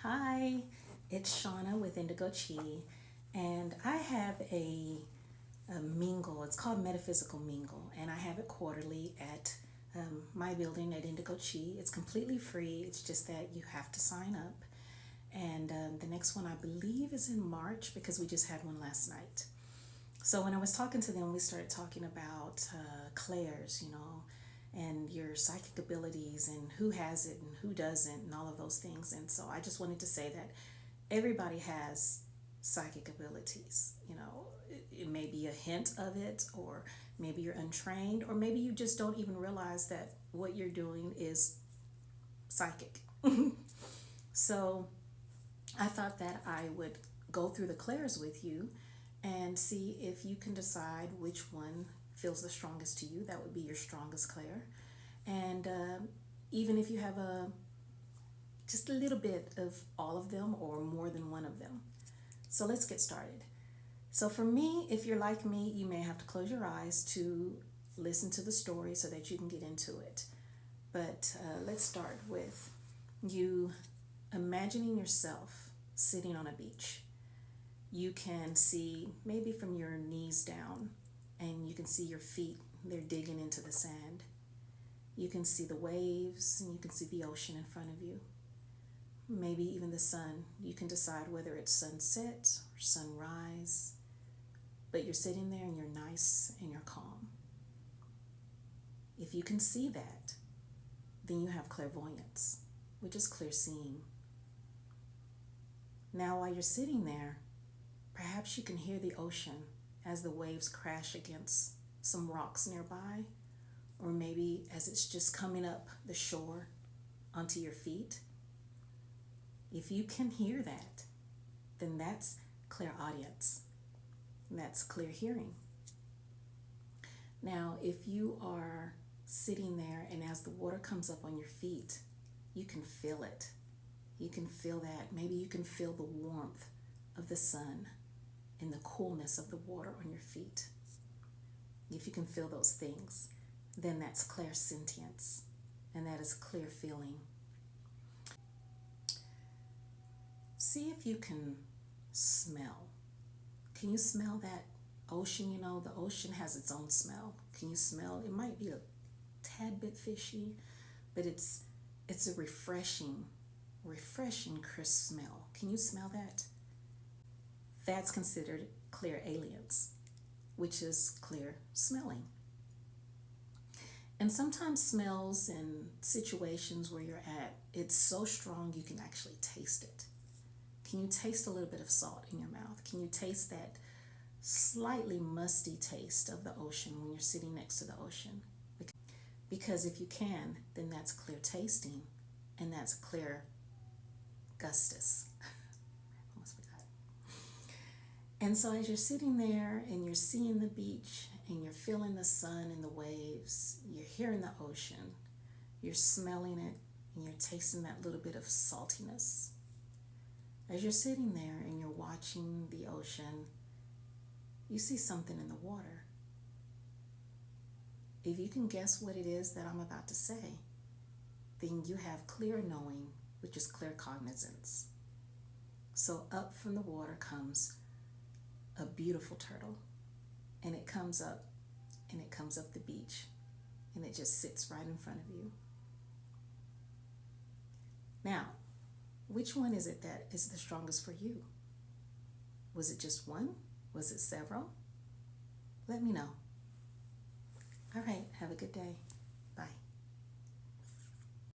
Hi, it's Shauna with Indigo Chi, and I have a mingle. It's called Metaphysical Mingle, and I have it quarterly at my building at Indigo Chi. It's completely free, it's just that you have to sign up. And the next one, I believe, is in March because we just had one last night. So when I was talking to them, we started talking about clairs, and your psychic abilities and who has it and who doesn't and all of those things. And so I just wanted to say that everybody has psychic abilities. It may be a hint of it, or maybe you're untrained, or maybe you just don't even realize that what you're doing is psychic. So I thought that I would go through the clairs with you and see if you can decide which one feels the strongest to you. That would be your strongest clair. And even if you have just a little bit of all of them or more than one of them. So let's get started. So for me, if you're like me, you may have to close your eyes to listen to the story so that you can get into it. But let's start with you imagining yourself sitting on a beach. You can see maybe from your knees down, and you can see your feet, they're digging into the sand. You can see the waves, and you can see the ocean in front of you. Maybe even the sun. You can decide whether it's sunset or sunrise, but you're sitting there and you're nice and you're calm. If you can see that, then you have clairvoyance, which is clear seeing. Now, while you're sitting there, perhaps you can hear the ocean as the waves crash against some rocks nearby, or maybe as it's just coming up the shore onto your feet. If you can hear that, then that's clairaudience. That's clear hearing. Now, if you are sitting there and as the water comes up on your feet, you can feel it. You can feel that. Maybe you can feel the warmth of the sun and the coolness of the water on your feet. If you can feel those things, then that's clairsentience, and that is clear feeling. See if you can smell. Can you smell that ocean? The ocean has its own smell. Can you smell? It might be a tad bit fishy, but it's a refreshing crisp smell. Can you smell that? That's considered clairalience, which is clear smelling. And sometimes smells in situations where you're at, it's so strong you can actually taste it. Can you taste a little bit of salt in your mouth? Can you taste that slightly musty taste of the ocean when you're sitting next to the ocean? Because if you can, then that's clear tasting, and that's clear gustus. Almost forgot. And so as you're sitting there and you're seeing the beach and you're feeling the sun and the waves, you're hearing the ocean, you're smelling it, and you're tasting that little bit of saltiness. As you're sitting there and you're watching the ocean, you see something in the water. If you can guess what it is that I'm about to say, then you have clear knowing, which is clear cognizance. So up from the water comes a beautiful turtle, and it comes up the beach, and it just sits right in front of you. Now, which one is it that is the strongest for you? Was it just one? Was it several? Let me know. All right, have a good day. Bye.